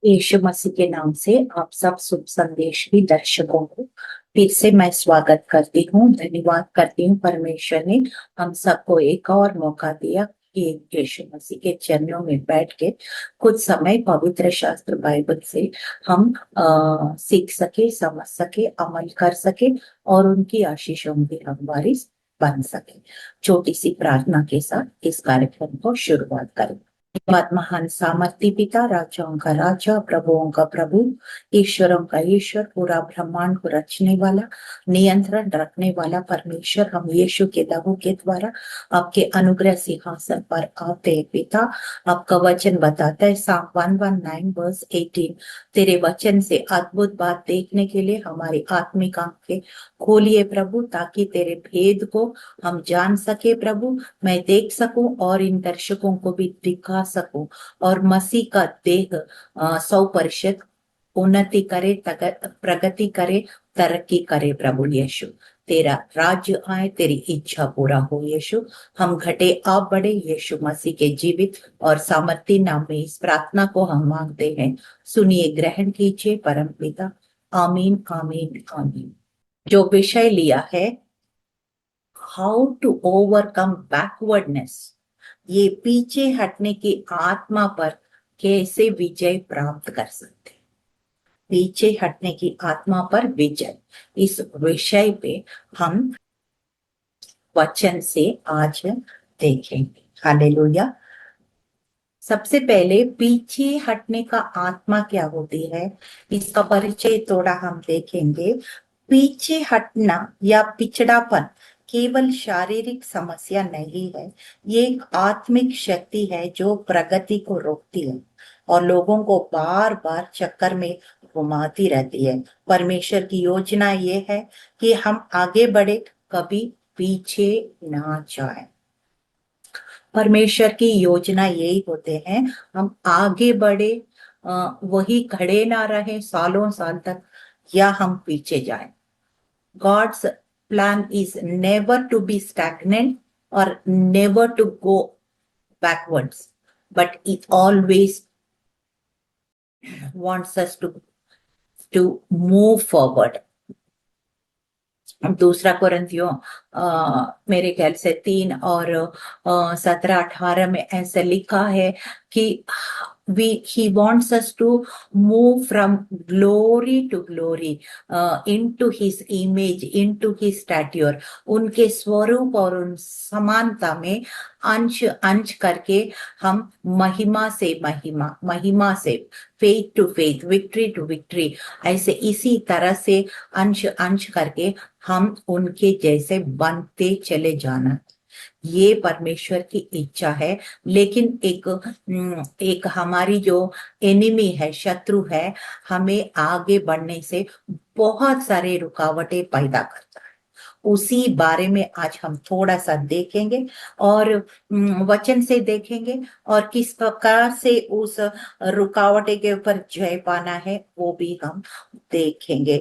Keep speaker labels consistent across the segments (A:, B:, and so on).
A: यीशु मसीह के नाम से आप सब शुभ संदेश भी दर्शकों को फिर से मैं स्वागत करती हूँ। धन्यवाद करती हूँ परमेश्वर ने हम सबको एक और मौका दिया कि यीशु मसीह के चरणों में बैठ के कुछ समय पवित्र शास्त्र बाइबल से हम सीख सके, समझ सके, अमल कर सके और उनकी आशीषों की हम वारिस बन सके। छोटी सी प्रार्थना के साथ इस कार्यक्रम को शुरुआत करें। धन्यवाद महान सामर्थ्य पिता, राजाओं का राजा, प्रभुओं का प्रभु, ईश्वरों का ईश्वर, पूरा ब्रह्मांड को रचने वाला, नियंत्रण रखने वाला परमेश्वर, हम यीशु के लहू के द्वारा आपके अनुग्रह सिंहासन पर आते हैं पिता। आपका वचन बताता है Psalm 119 वर्स 18, तेरे वचन से अद्भुत बात देखने के लिए हमारी आत्मिक आंखें खोलिए प्रभु, ताकि तेरे भेद को हम जान सके प्रभु, मैं देख सकूं और इन दर्शकों को भी दिखा सकूं और मसीह का देह 100% उन्नति करे, प्रगति करे, तरक्की करे प्रभु यीशु। तेरा राज्य आए, तेरी इच्छा पूरा हो यीशु। हम घटे आप बढ़े यीशु मसीह के जीवित और सामर्थ्य नाम में इस प्रार्थना को हम मांगते हैं। सुनिए, ग्रहण कीजिए परम पिता। आमीन आमीन आमीन। जो विषय लिया है, हाउ टू ओवरकम बैकवर्डनेस, ये पीछे हटने की आत्मा पर कैसे विजय प्राप्त कर सकते। पीछे हटने की आत्मा पर विजय, इस विषय पे हम वचन से आज देखेंगे। हालेलुया। सबसे पहले पीछे हटने का आत्मा क्या होती है, इसका परिचय थोड़ा हम देखेंगे। पीछे हटना या पिछड़ापन केवल शारीरिक समस्या नहीं है, ये एक आत्मिक शक्ति है जो प्रगति को रोकती है और लोगों को बार बार चक्कर में घुमाती रहती है। परमेश्वर की योजना ये है कि हम आगे बढ़े, कभी पीछे ना जाए। परमेश्वर की योजना यही होते हैं, हम आगे बढ़े, वही खड़े ना रहे सालों साल तक, या हम पीछे जाएं। God's plan is never to be stagnant or never to go backwards, but it always wants us to move forward. दूसरा कोरिन्थियों मेरे ख्याल से 3 और 17-18 में ऐसे लिखा है कि he wants us to move from glory to glory, into his image, into his stature, उनके स्वरूप और उन समानता में अंश अंश करके हम महिमा से महिमा, महिमा से faith to faith, victory to victory, ऐसे इसी तरह से अंश अंश करके हम उनके जैसे बनते चले जाना, ये परमेश्वर की इच्छा है। लेकिन एक हमारी जो एनिमी है, शत्रु है, हमें आगे बढ़ने से बहुत सारे रुकावटें पैदा करता है। उसी बारे में आज हम थोड़ा सा देखेंगे और वचन से देखेंगे और किस प्रकार से उस रुकावटें के ऊपर जय पाना है वो भी हम देखेंगे।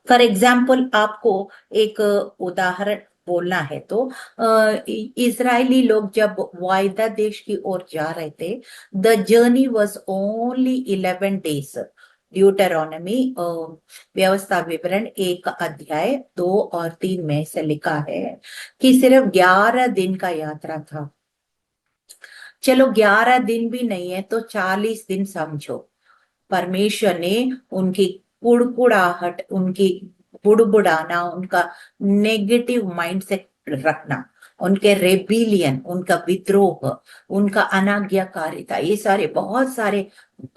A: फॉर एग्जाम्पल, आपको एक उदाहरण बोलना है तो इजरायली लोग जब वायदा देश की ओर जा रहे थे, the journey was only 11 days. Deuteronomy व्यवस्था विवरण 1 अध्याय 2 और 3 में से लिखा है कि सिर्फ 11 दिन का यात्रा था। चलो 11 दिन भी नहीं है तो 40 दिन समझो। परमेश्वर ने उनकी कुड़कुड़ाहट, उनकी बुड़बुड़ाना, उनका नेगेटिव माइंडसेट रखना, उनके रेबिलियन, उनका विद्रोह, उनका अनाज्ञाकारिता, ये सारे बहुत सारे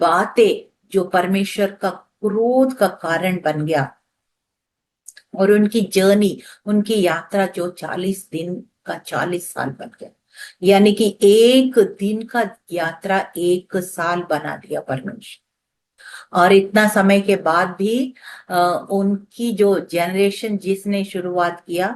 A: बातें जो परमेश्वर का क्रोध का कारण बन गया, और उनकी जर्नी, उनकी यात्रा जो 40 दिन का 40 साल बन गया। यानी कि एक दिन का यात्रा 1 साल बना दिया परमेश्वर। और इतना समय के बाद भी उनकी जो जनरेशन जिसने शुरुआत किया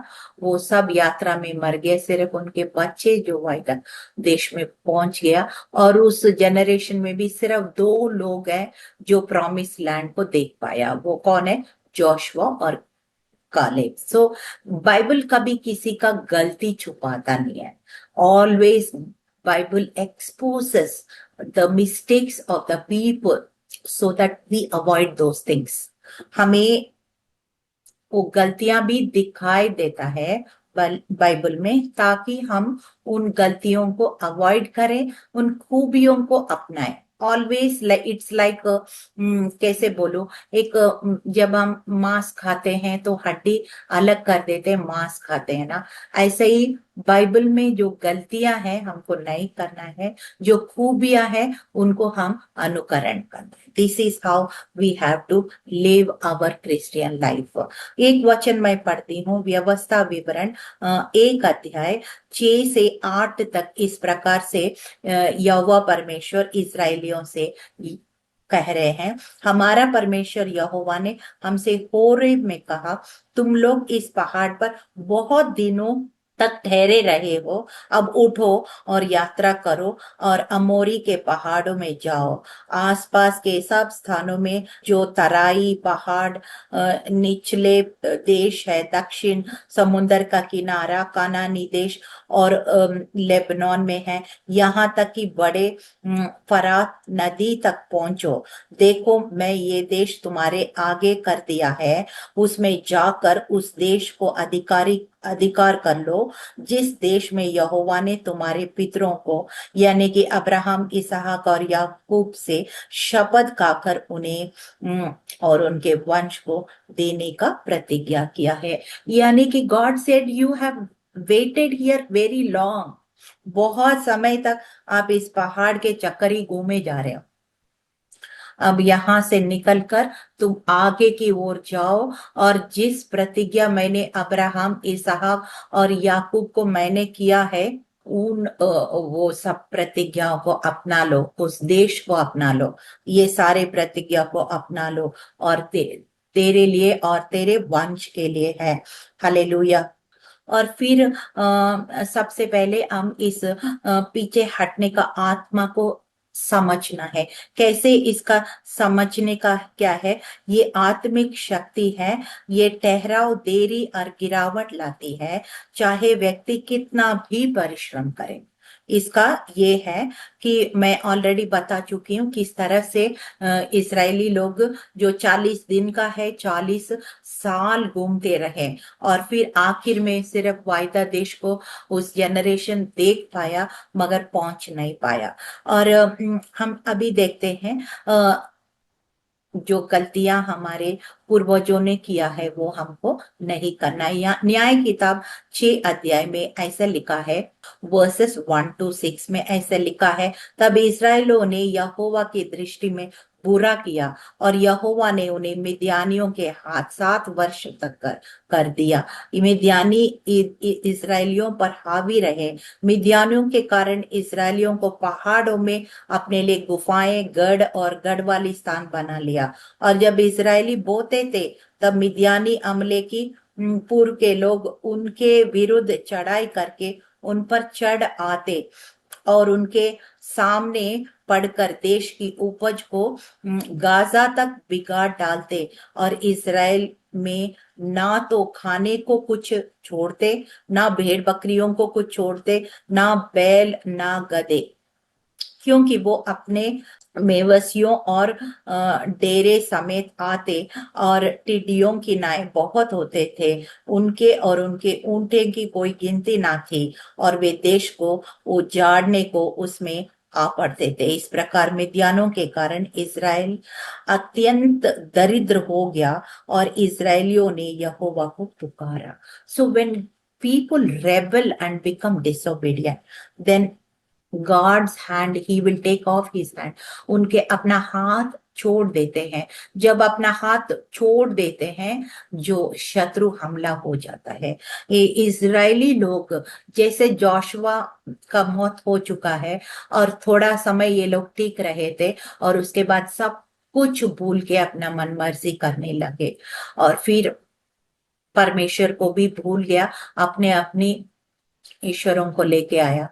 A: वो सब यात्रा में मर गए, सिर्फ उनके बच्चे जो वायदा देश में पहुंच गया। और उस जनरेशन में भी सिर्फ 2 लोग हैं जो प्रॉमिस लैंड को देख पाया। वो कौन है? जोशुआ और कालेब। सो बाइबल कभी किसी का गलती छुपाता नहीं है। Always Bible exposes the mistakes of the people so that we avoid those things. हमें वो गलतियां भी दिखाई देता है बाइबल में, ताकि हम उन गलतियों को अवॉइड करें, उन खूबियों को अपनाएं। ऑलवेज इट्स लाइक, कैसे बोलो, एक जब हम मांस खाते हैं तो हड्डी अलग कर देते हैं, मांस खाते हैं ना, ऐसे ही बाइबल में जो गलतियां हैं हमको नहीं करना है, जो खूबियां हैं उनको हम अनुकरण करना है। This is how we have to live our Christian life. एक वचन मैं पढ़ती हूँ, व्यवस्था विवरण 1 अध्याय 6 से 8 तक इस प्रकार से यहोवा परमेश्वर इस्राएलियों से कह रहे हैं। हमारा परमेश्वर यहोवा ने हमसे होरेब में कहा, तुम लोग इस पहाड़ पर बहुत दिनों तक ठहरे रहे हो, अब उठो और यात्रा करो और अमोरी के पहाड़ों में जाओ। आसपास के सब स्थानों में जो तराई पहाड़, निचले देश है, दक्षिण समुंदर का किनारा, कनानी देश और लेबनान में है, यहाँ तक कि बड़े फरात नदी तक पहुंचो। देखो मैं ये देश तुम्हारे आगे कर दिया है, उसमें जाकर उस देश को अधिकार कर लो, जिस देश में यहोवा ने तुम्हारे पितरों को यानी कि अब्राहम, इसहाक और याकूब से शपथ खाकर उन्हें और उनके वंश को देने का प्रतिज्ञा किया है। यानी कि God said you have waited here very long, बहुत समय तक आप इस पहाड़ के चक्कर ही घूमे जा रहे हो। अब यहां से निकलकर तुम आगे की ओर जाओ और जिस प्रतिज्ञा मैंने अब्राहम, इसहाक और याकूब को मैंने किया है, उन वो सब प्रतिज्ञाओं को अपना लो, उस देश को अपना लो, ये सारे प्रतिज्ञा को अपना लो, और तेरे लिए और तेरे वंश के लिए है। हालेलुया। और फिर सबसे पहले हम इस पीछे हटने का आत्मा को समझना है। कैसे इसका समझने का क्या है? ये आत्मिक शक्ति है, ये ठहराव, देरी और गिरावट लाती है, चाहे व्यक्ति कितना भी परिश्रम करे। इसका ये है कि मैं ऑलरेडी बता चुकी हूँ किस तरह से इजरायली लोग जो 40 दिन का है 40 साल घूमते रहे, और फिर आखिर में सिर्फ वायदा देश को उस जनरेशन देख पाया मगर पहुंच नहीं पाया। और हम अभी देखते हैं जो गलतियां हमारे पूर्वजों ने किया है वो हमको नहीं करना है। या न्याय किताब 6 अध्याय में ऐसा लिखा है, वर्सेस 1 to 6 में ऐसा लिखा है, तब इस्राएलियों ने यहोवा की दृष्टि में बुरा किया और यहोवा ने उन्हें मिद्यानियों के हाथ 7 वर्ष तक कर दिया। मिद्यानी इस्राएलियों पर हावी रहे। मिद्यानियों के कारण इस्राएलियों को पहाड़ों में अपने लिए गुफाएं, गढ़ और गढ़ वाली स्थान बना लिया। और जब इस्राएली बोते थे तब मिद्यानी अमले की पूर्व के लोग उनके विरुद्ध चढ़ाई करके उन पर चढ़ आते और उनके सामने पड़कर देश की उपज को गाजा तक बिगाड़ डालते, और इस्राएल में ना तो खाने को कुछ छोड़ते, ना भेड़ बकरियों को कुछ छोड़ते, ना बैल ना गधे, क्योंकि वो अपने मेवसियों और डेरे समेत आते और टिड्डियों की नाय बहुत होते थे, उनके और उनके ऊंटे की कोई गिनती ना थी, और वे देश को उजाड़ने को उसमें आ पड़ते थे। इस प्रकार मिद्यानों के कारण इज़राइल अत्यंत दरिद्र हो गया और इज़राइलियों ने यहोवा को पुकारा। So when people rebel and become disobedient, then God's hand, he will take off his hand. उनके अपना हाथ छोड़ देते हैं। जब अपना हाथ छोड़ देते हैं जो शत्रु हमला हो जाता है। ये इजरायली लोग, जैसे जोशुआ का मौत हो चुका है और थोड़ा समय ये लोग टिक रहे थे और उसके बाद सब कुछ भूल के अपना मन मर्जी करने लगे, और फिर परमेश्वर को भी भूल गया, अपने अपनी ईश्वरों को लेके आया।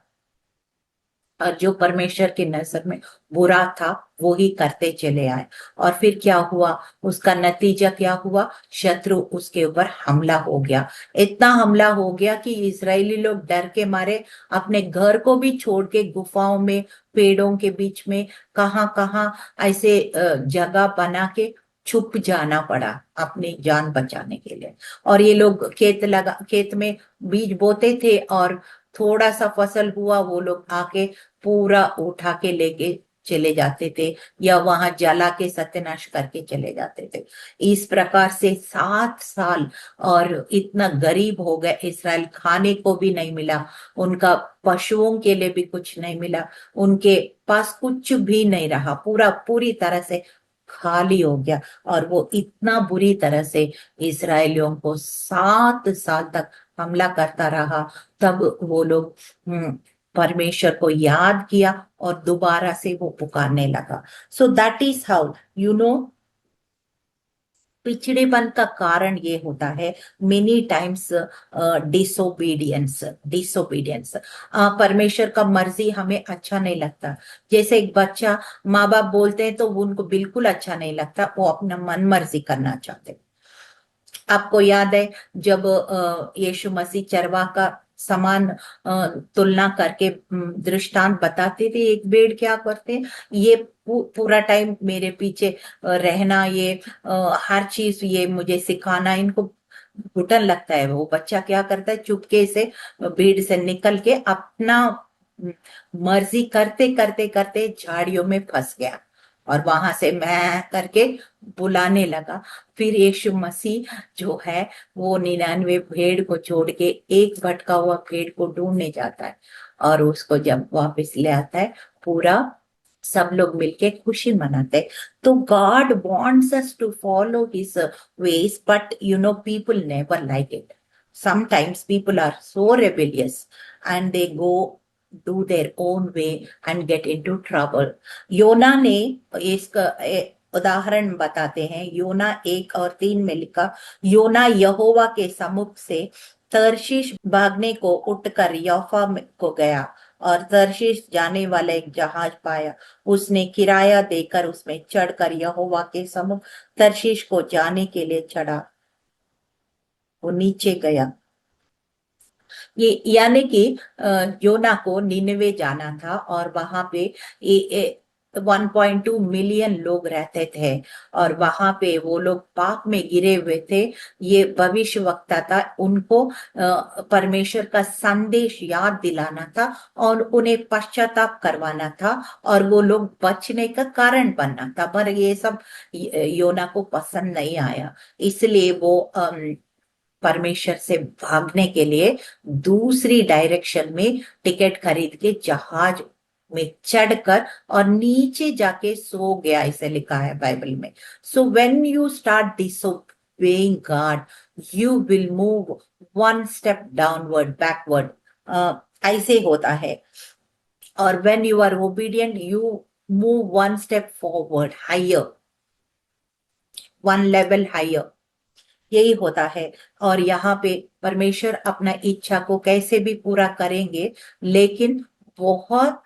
A: और जो परमेश्वर की नजर में बुरा था वो ही करते चले आए। और फिर क्या हुआ, उसका नतीजा क्या हुआ, शत्रु उसके ऊपर हमला हो गया। इतना हमला हो गया कि इजरायली लोग डर के मारे अपने घर को भी छोड़ के गुफाओं में, पेड़ों के बीच में, कहाँ कहाँ ऐसे जगह बना के छुप जाना पड़ा अपनी जान बचाने के लिए। और ये लोग खेत में बीज बोते थे, और थोड़ा सा फसल हुआ वो लोग आके पूरा उठा के लेके चले जाते थे, या वहां जला के सत्यानाश करके चले जाते थे। इस प्रकार से 7 साल, और इतना गरीब हो गए इसराइल, खाने को भी नहीं मिला, उनका पशुओं के लिए भी कुछ नहीं मिला, उनके पास कुछ भी नहीं रहा, पूरा पूरी तरह से खाली हो गया। और वो इतना बुरी तरह से इसराइलियों को 7 साल तक हमला करता रहा। तब वो लोग परमेश्वर को याद किया और दोबारा से वो पुकारने लगा। So that is how you know, पिछड़ेपन का कारण ये होता है मेनी टाइम्स डिसोबीडियंस। डिसोबीडियंस, परमेश्वर का मर्जी हमें अच्छा नहीं लगता। जैसे एक बच्चा, माँ बाप बोलते हैं तो वो उनको बिल्कुल अच्छा नहीं लगता, वो अपना मन मर्जी करना चाहते हैं। आपको याद है जब यीशु मसीह चरवाह का समान तुलना करके दृष्टांत बताते थे, एक भेड़ क्या करते हैं, ये पूरा टाइम मेरे पीछे रहना, ये हर चीज ये मुझे सिखाना, इनको घुटन लगता है। वो बच्चा क्या करता है, चुपके से भीड़ से निकल के अपना मर्जी करते करते करते झाड़ियों में फंस गया, और वहां से मैं करके बुलाने लगा। फिर यीशु मसीह जो है वो 99 भेड़ को छोड़ के एक भटका हुआ भेड़ को ढूंढने जाता है, और उसको जब वापस ले आता है, पूरा सब लोग मिलके खुशी मनाते हैं। तो God wants us to follow his ways, but people never like it. Sometimes people are so rebellious and they go do their own way and get into trouble. योना ने इसका उदाहरण बताते हैं, योना 1 और 3 में लिखा, योना यहोवा के सम्मुख से तर्शीश भागने को उठकर याफा को गया, और तर्शीश जाने वाला एक जहाज पाया, उसने किराया देकर उसमें चढ़कर यहोवा के सम्मुख तर्शीश को जाने के लिए चढ़ा। वो नीचे गया, ये यानी कि योना को निनवे जाना था, और वहां पे 1.2 मिलियन लोग रहते थे, और वहां पे वो लोग पाप में गिरे हुए थे। ये भविष्य वक्ता था, उनको परमेश्वर का संदेश याद दिलाना था और उन्हें पश्चाताप करवाना था, और वो लोग बचने का कारण बनना था। पर ये सब योना को पसंद नहीं आया, इसलिए वो परमेश्वर से भागने के लिए दूसरी डायरेक्शन में टिकट खरीद के जहाज में चढ़कर और नीचे जाके सो गया, ऐसे लिखा है बाइबल में। So when you start disobeying God, you will move one step downward, backward, ऐसे होता है। और when you are obedient, you move one step forward, higher, one level higher, यही होता है। और यहाँ पे परमेश्वर अपना इच्छा को कैसे भी पूरा करेंगे, लेकिन बहुत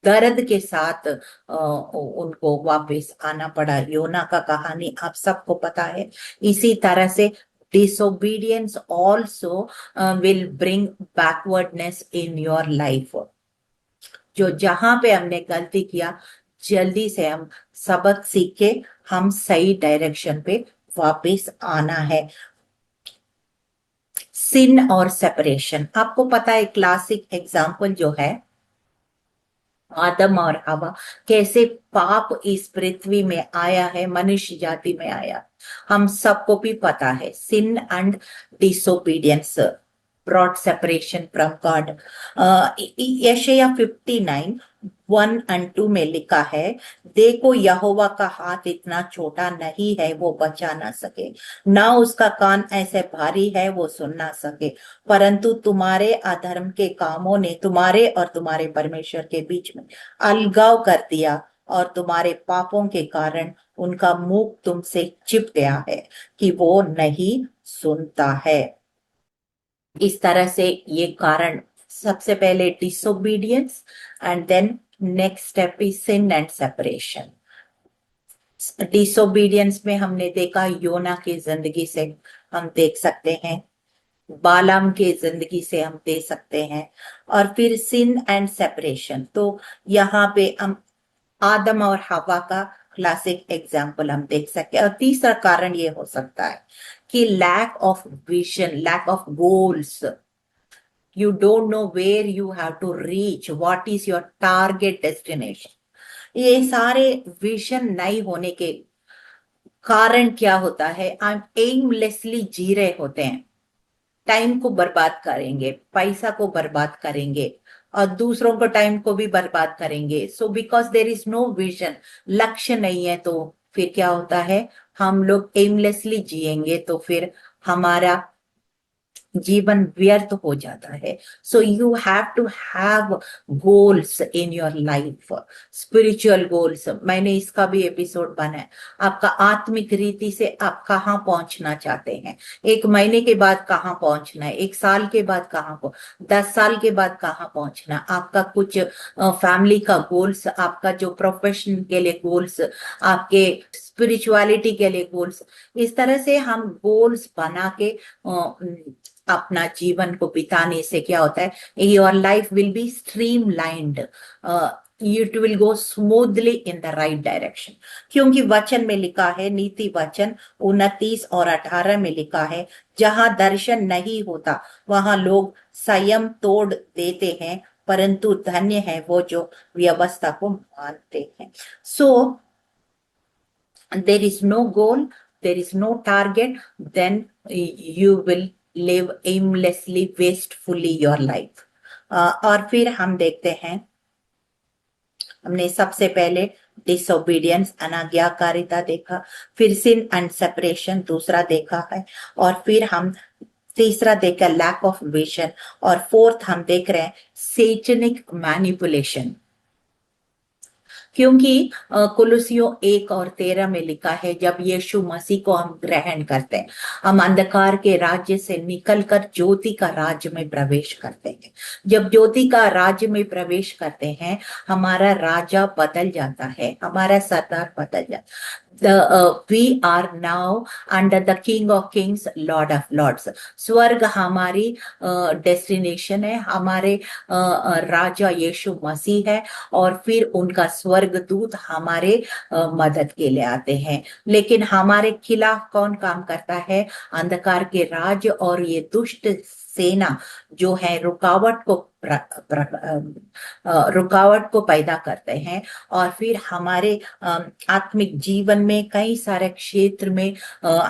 A: दर्द के साथ उनको वापस आना पड़ा। योना का कहानी आप सबको पता है। इसी तरह से disobedience also will bring backwardness in your life। जो जहां पे हमने गलती किया, जल्दी से हम सबक सीख के हम सही डायरेक्शन पे वापस आना है। सिन और सेपरेशन, आपको पता है क्लासिक एग्जाम्पल जो है आदम और हवा, कैसे पाप इस पृथ्वी में आया है, मनुष्य जाति में आया, हम सबको भी पता है। Sin and disobedience brought separation from God। यशायाह 59:1 और 2 में लिखा है, देखो यहोवा का हाथ इतना छोटा नहीं है वो बचा ना सके, ना उसका कान ऐसे भारी है वो सुन ना सके, परंतु तुम्हारे अधर्म के कामों ने तुम्हारे और तुम्हारे परमेश्वर के बीच में अलगाव कर दिया, और तुम्हारे पापों के कारण उनका मुख तुमसे चिप गया है कि वो नहीं सुनता है। इस तरह से ये कारण सबसे पहले disobedience and then next step is sin and separation. Disobedience में हमने देखा योना की जिंदगी से हम देख सकते हैं, बालाम की जिंदगी से हम दे सकते हैं, और फिर सिन एंड सेपरेशन। तो यहाँ पे हम आदम और हवा का क्लासिक एग्जाम्पल हम देख सकते हैं। और तीसरा कारण ये हो सकता है कि lack of vision, lack of goals, you don't know where you have to reach, what is your target destination। ये सारे विजन नहीं होने के कारण क्या होता है, हम एमलेसली जी रहे होते हैं, टाइम को बर्बाद करेंगे, पैसा को बर्बाद करेंगे, और दूसरों को टाइम को भी बर्बाद करेंगे। So because there is no vision, लक्ष्य नहीं है, तो फिर क्या होता है, हम लोग एमलेसली जिएंगे, तो फिर हमारा जीवन व्यर्थ हो जाता है। So you have to have goals in your life, spiritual goals. मैंने इसका भी एपिसोड बनाया, आपका आत्मिक रीति से आप कहाँ पहुंचना चाहते हैं, 1 महीने के बाद कहाँ पहुंचना है, 1 साल के बाद कहाँ को, 10 साल के बाद कहाँ पहुंचना, आपका कुछ फैमिली का गोल्स, आपका जो प्रोफेशन के लिए गोल्स, आपके स्पिरिचुअलिटी के लिए गोल्स। इस तरह से हम गोल्स बना के अपना जीवन को बिताने से क्या होता है, your life will be stream lined, it will go smoothly in the right direction. क्योंकि वचन में लिखा है, नीति वचन 29 और 18 में लिखा है, जहां दर्शन नहीं होता वहां लोग संयम तोड़ देते हैं, परंतु धन्य है वो जो व्यवस्था को मानते हैं। सो there is no goal, there is no target, then you will live aimlessly, wastefully your life। और फिर हम देखते हैं, हमने सबसे पहले डिसोबीडियंस, अनाज्ञाकारिता देखा, फिर सिन एंड सेपरेशन दूसरा देखा है, और फिर हम तीसरा देखा लैक ऑफ विजन, और फोर्थ हम देख रहे हैं सेटनिक मैनिपुलेशन। क्योंकि कुलुसियों 1 और 13 में लिखा है, जब यीशु मसीह को हम ग्रहण करते हैं, हम अंधकार के राज्य से निकलकर ज्योति का राज्य में प्रवेश करते हैं। जब ज्योति का राज्य में प्रवेश करते हैं, हमारा राजा बदल जाता है, हमारा सरदार बदल जाता है। We are now under the King of Kings, Lord of Lords। स्वर्ग हमारी डेस्टिनेशन है, हमारे राजा यीशु मसीह है, और फिर उनका स्वर्गदूत हमारे मदद के लिए आते हैं। लेकिन हमारे खिलाफ कौन काम करता है, अंधकार के राज और ये दुष्ट सेना जो है रुकावट को पैदा करते हैं, और फिर हमारे आत्मिक जीवन में कई सारे क्षेत्र में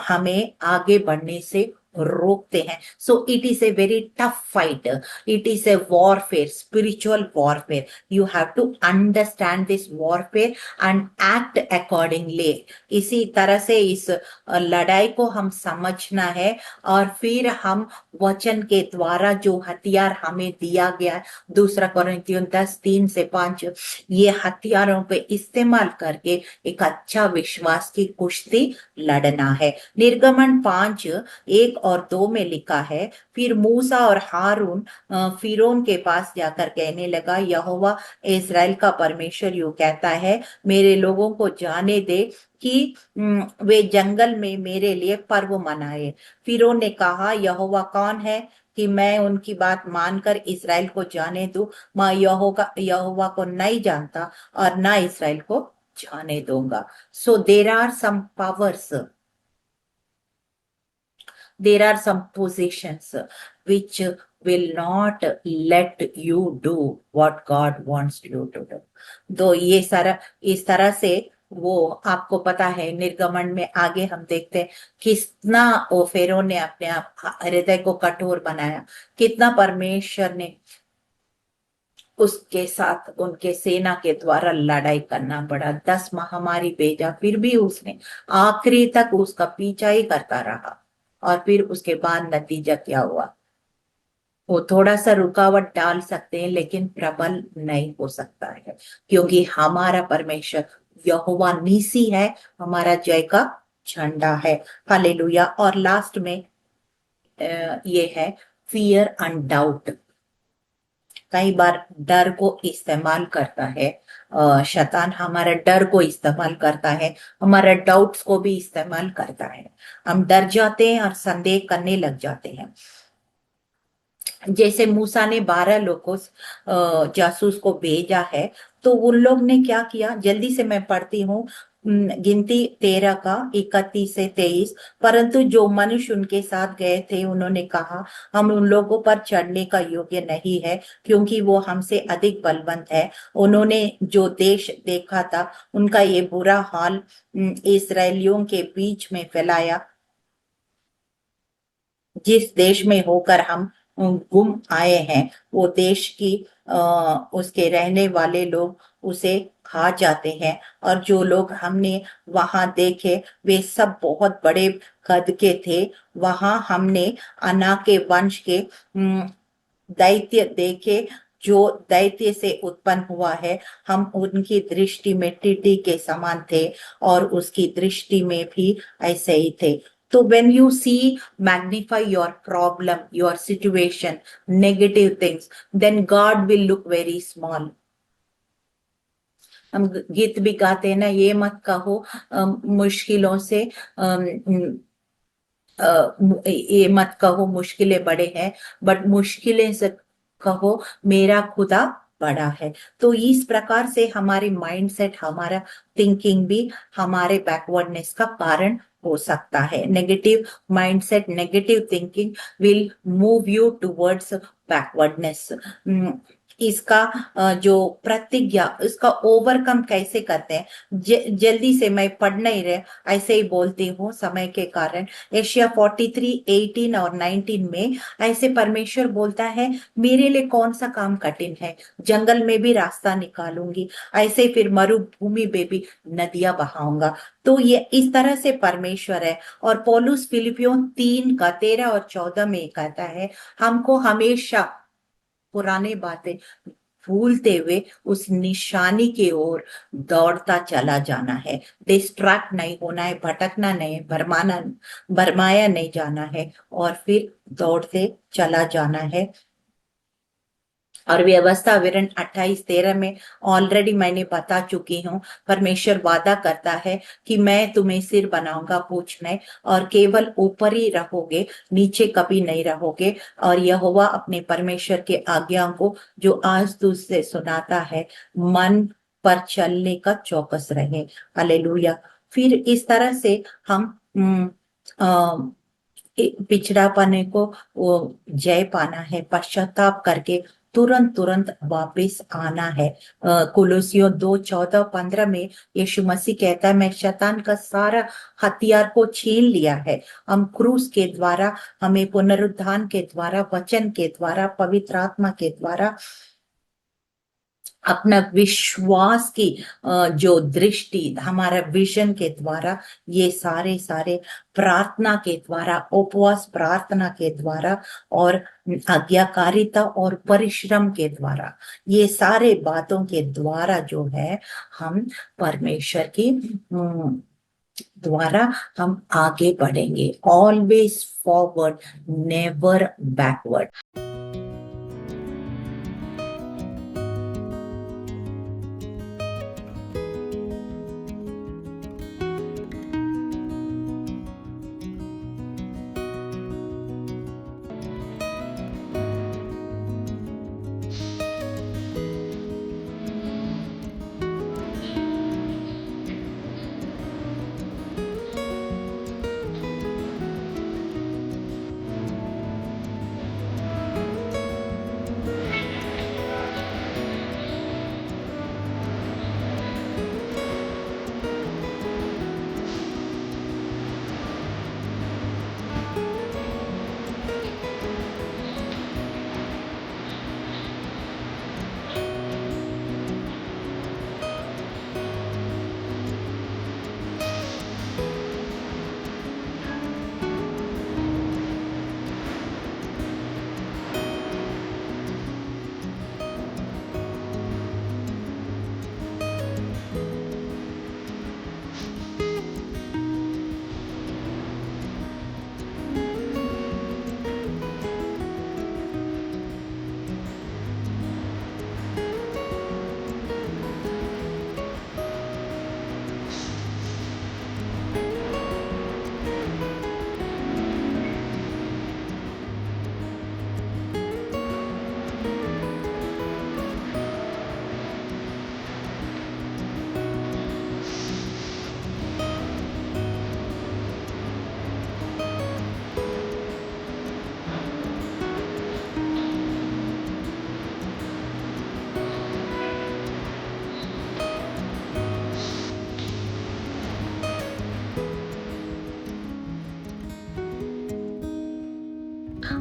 A: हमें आगे बढ़ने से रोकते हैं। So it is a very tough fight, it is a warfare, spiritual warfare. You have to understand this warfare and act accordingly. इसी तरह से इस लड़ाई को हम समझना है, और फिर हम वचन के द्वारा जो हथियार हमें दिया गया है, 2 कोरिन्थियों 10:3-5, ये हथियारों पे इस्तेमाल करके एक अच्छा विश्वास की कुश्ती लड़ना है। निर्गमन 5:1 और 2 में लिखा है, फिर मूसा और हारून फिरौन के पास जाकर कहने लगा, यहोवा इस्राएल का परमेश्वर यूं कहता है, मेरे लोगों को जाने दे कि वे जंगल में मेरे लिए पर्व मनाए। फिरौन ने कहा, यहोवा कौन है कि मैं उनकी बात मानकर इस्राएल को जाने दूं? मैं यहोवा को नहीं जानता और ना इस्राएल को जाने दूंगा। So there are some powers, there are some positions which will not let you do what God wants you to do। तो ये सारा इस तरह से, वो आपको पता है निर्गमन में आगे हम देखते हैं कितना ओ फेरो ने अपने आप हृदय को कठोर बनाया, कितना परमेश्वर ने उसके साथ उनके सेना के द्वारा लड़ाई करना पड़ा, 10 महामारी भेजा, फिर भी उसने आखिरी तक उसका पीछा ही करता रहा। और फिर उसके बाद नतीजा क्या हुआ, वो थोड़ा सा रुकावट डाल सकते हैं लेकिन प्रबल नहीं हो सकता है, क्योंकि हमारा परमेश्वर यहोवा नीसी है, हमारा जय का झंडा है। हालेलुया। और लास्ट में ये है फियर एंड डाउट। कई बार डर को इस्तेमाल करता है। शैतान हमारे डर को इस्तेमाल करता है, हमारे डाउट्स को भी इस्तेमाल करता है। हम डर जाते हैं और संदेह करने लग जाते हैं। जैसे मूसा ने 12 लोगों जासूस को भेजा है, तो उन लोग ने क्या किया, जल्दी से मैं पढ़ती हूँ। गिनती 13 का 31 से 23। परंतु जो मनुष्य उनके साथ गए थे उन्होंने कहा, हम उन लोगों पर चढ़ने का योग्य नहीं है, क्योंकि वो हमसे अधिक बलवंत है। उन्होंने जो देश देखा था उनका ये बुरा हाल इसराइलियों के बीच में फैलाया, जिस देश में होकर हम गुम आए हैं, वो देश की उसके रहने वाले लोग उसे खा जाते हैं। और जो लोग हमने वहां देखे वे सब बहुत बड़े कद के थे। वहां हमने अना के वंश के दैत्य देखे, जो दैत्य से उत्पन्न हुआ है। हम उनकी दृष्टि में टिड्डी के समान थे और उसकी दृष्टि में भी ऐसे ही थे। तो when you see magnify your problem, your situation, negative things, then God will look very small. हम गीत भी गाते हैं ना, ये मत कहो मुश्किलों से ये मत कहो मुश्किलें बड़े हैं, बट मुश्किलें से कहो मेरा खुदा बड़ा है। तो इस प्रकार से हमारी माइंडसेट, हमारा थिंकिंग भी हमारे बैकवर्डनेस का कारण हो सकता है। Negative mindset, negative thinking will move you towards backwardness. इसका जो प्रतिज्ञा, इसका ओवरकम कैसे करते हैं, जल्दी से मैं पढ़ नहीं रहे, ऐसे ही बोलती हूँ समय के कारण। एशिया 43:18 और 19 में ऐसे परमेश्वर बोलता है, मेरे लिए कौन सा काम कठिन है, जंगल में भी रास्ता निकालूंगी, ऐसे फिर मरुभूमि में भी नदियां बहाऊंगा। तो ये इस तरह से परमेश्वर है। और पौलुस फिलिपियों 3 का 13 और 14 में कहता है, हमको हमेशा पुरानी बातें भूलते हुए उस निशानी की ओर दौड़ता चला जाना है। डिस्ट्रैक्ट नहीं होना है, भटकना नहीं, भरमाया नहीं जाना है, और फिर दौड़ते चला जाना है। और व्यवस्था विवरण 28:13 में ऑलरेडी मैंने बता चुकी हूँ। परमेश्वर वादा करता है कि मैं तुम्हें सिर बनाऊंगा, पूंछ नहीं, और केवल ऊपर ही रहोगे, नीचे कभी नहीं रहोगे। और यहोवा अपने परमेश्वर के आज्ञाओं को जो आज तुझसे सुनाता है, मन पर चलने का चौकस रहे। हालेलुया। फिर इस तरह से हम पिछड़ापने को वो जय पाना है, पश्चाताप करके तुरंत तुरंत वापस आना है। कुलुसियों 2:14-15 में यीशु मसीह कहता है, मैं शैतान का सारा हथियार को छीन लिया है। हम क्रूस के द्वारा, हमें पुनरुत्थान के द्वारा, वचन के द्वारा, पवित्र आत्मा के द्वारा, अपना विश्वास की जो दृष्टि, हमारा विजन के द्वारा, ये सारे सारे प्रार्थना के द्वारा, उपवास प्रार्थना के द्वारा, और आज्ञाकारिता और परिश्रम के द्वारा, ये सारे बातों के द्वारा जो है हम परमेश्वर की द्वारा हम आगे बढ़ेंगे। Always forward, never backward.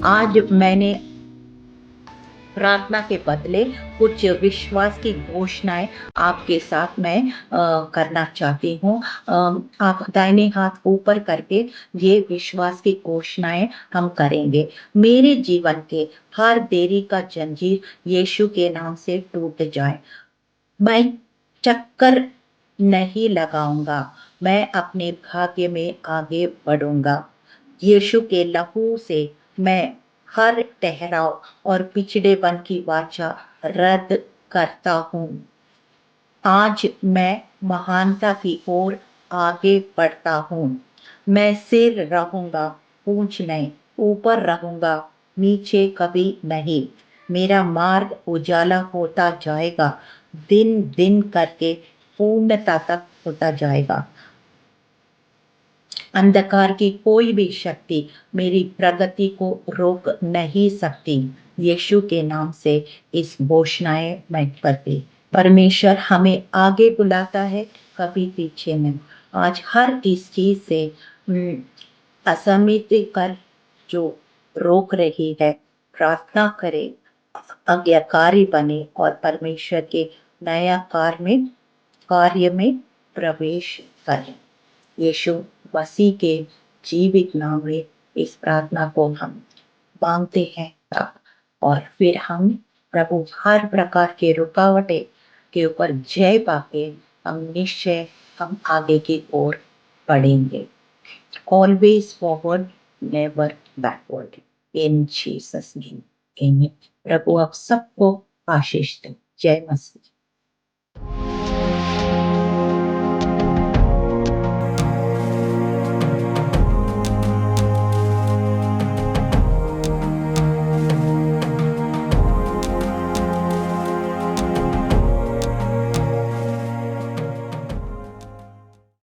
A: आज मैंने प्रार्थना के बदले कुछ विश्वास की घोषणाएँ आपके साथ मैं करना चाहती हूँ। आप दाहिने हाथ ऊपर करके ये विश्वास की घोषणाएँ हम करेंगे। मेरे जीवन के हर देरी का जंजीर यीशु के नाम से टूट जाए। मैं चक्कर नहीं लगाऊँगा, मैं अपने भाग्य में आगे बढ़ूँगा। यीशु के लहू से मैं हर ठहराव और पिछड़ेपन की वाचा रद्द करता हूँ। आज मैं महानता की ओर आगे बढ़ता हूँ। मैं सिर रहूँगा, पूंछ नहीं, ऊपर रहूँगा, नीचे कभी नहीं। मेरा मार्ग उजाला होता जाएगा, दिन दिन करके पूर्णता तक होता जाएगा। अंधकार की कोई भी शक्ति मेरी प्रगति को रोक नहीं सकती। यीशु के नाम से इस घोषणाएं मैं करती। परमेश्वर हमें आगे बुलाता है, कभी पीछे नहीं। आज हर इस चीज से असहमति कर जो रोक रही है, प्रार्थना करे, आज्ञाकारी बने और परमेश्वर के नया कार्य में प्रवेश करें। यीशु मसीह के जीवित नाम में इस प्रार्थना को हम मांगते हैं और फिर हम प्रभु हर प्रकार के रुकावटें के ऊपर जय पाके हम निश्चय हम आगे की ओर बढ़ेंगे। Always forward, never backward. इन जीसस नेम, आमीन। प्रभु आप सबको आशीष दे। जय मसीह।